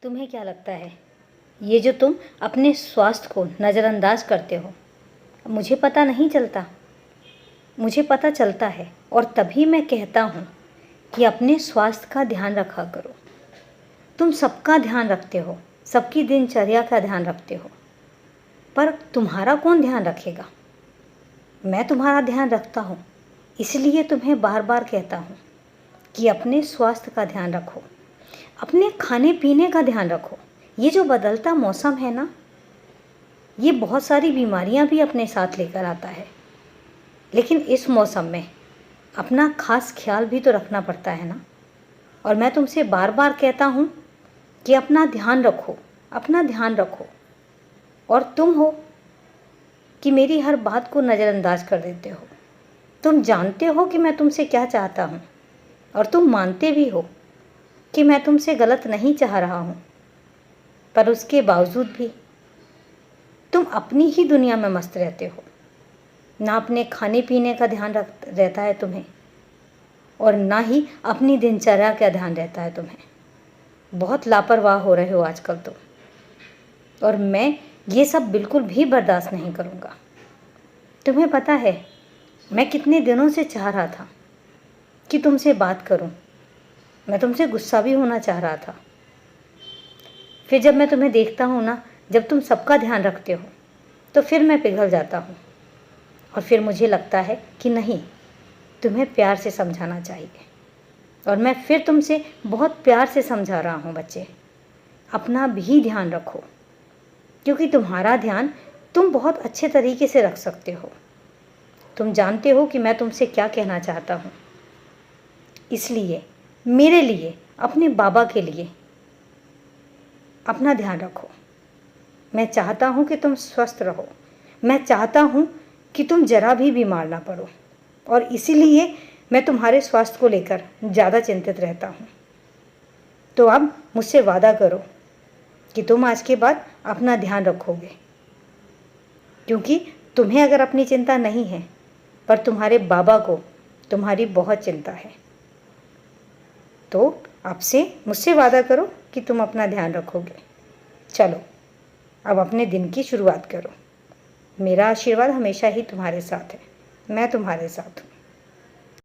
तुम्हें क्या लगता है, ये जो तुम अपने स्वास्थ्य को नज़रअंदाज करते हो, मुझे पता नहीं चलता? मुझे पता चलता है, और तभी मैं कहता हूँ कि अपने स्वास्थ्य का ध्यान रखा करो। तुम सबका ध्यान रखते हो, सबकी दिनचर्या का ध्यान रखते हो, पर तुम्हारा कौन ध्यान रखेगा? मैं तुम्हारा ध्यान रखता हूँ, इसलिए तुम्हें बार बार कहता हूँ कि अपने स्वास्थ्य का ध्यान रखो, अपने खाने पीने का ध्यान रखो। ये जो बदलता मौसम है ना, ये बहुत सारी बीमारियां भी अपने साथ लेकर आता है, लेकिन इस मौसम में अपना खास ख्याल भी तो रखना पड़ता है ना। और मैं तुमसे बार बार कहता हूँ कि अपना ध्यान रखो, अपना ध्यान रखो। और तुम हो कि मेरी हर बात को नज़रअंदाज कर देते हो। तुम जानते हो कि मैं तुमसे क्या चाहता हूँ, और तुम मानते भी हो कि मैं तुमसे गलत नहीं चाह रहा हूँ, पर उसके बावजूद भी तुम अपनी ही दुनिया में मस्त रहते हो। ना अपने खाने पीने का ध्यान रहता है तुम्हें, और ना ही अपनी दिनचर्या का ध्यान रहता है तुम्हें। बहुत लापरवाह हो रहे हो आजकल तो, और मैं ये सब बिल्कुल भी बर्दाश्त नहीं करूँगा। तुम्हें पता है, मैं कितने दिनों से चाह रहा था कि तुमसे बात करूं। मैं तुमसे गुस्सा भी होना चाह रहा था, फिर जब मैं तुम्हें देखता हूँ ना, जब तुम सबका ध्यान रखते हो, तो फिर मैं पिघल जाता हूँ। और फिर मुझे लगता है कि नहीं, तुम्हें प्यार से समझाना चाहिए। और मैं फिर तुमसे बहुत प्यार से समझा रहा हूँ, बच्चे, अपना भी ध्यान रखो, क्योंकि तुम्हारा ध्यान तुम बहुत अच्छे तरीके से रख सकते हो। तुम जानते हो कि मैं तुमसे क्या कहना चाहता हूँ, इसलिए मेरे लिए, अपने बाबा के लिए अपना ध्यान रखो। मैं चाहता हूँ कि तुम स्वस्थ रहो, मैं चाहता हूँ कि तुम जरा भी बीमार ना पड़ो, और इसीलिए मैं तुम्हारे स्वास्थ्य को लेकर ज़्यादा चिंतित रहता हूँ। तो अब मुझसे वादा करो कि तुम आज के बाद अपना ध्यान रखोगे, क्योंकि तुम्हें अगर अपनी चिंता नहीं है, पर तुम्हारे बाबा को तुम्हारी बहुत चिंता है। तो आपसे मुझसे वादा करो कि तुम अपना ध्यान रखोगे। चलो, अब अपने दिन की शुरुआत करो। मेरा आशीर्वाद हमेशा ही तुम्हारे साथ है। मैं तुम्हारे साथ हूँ।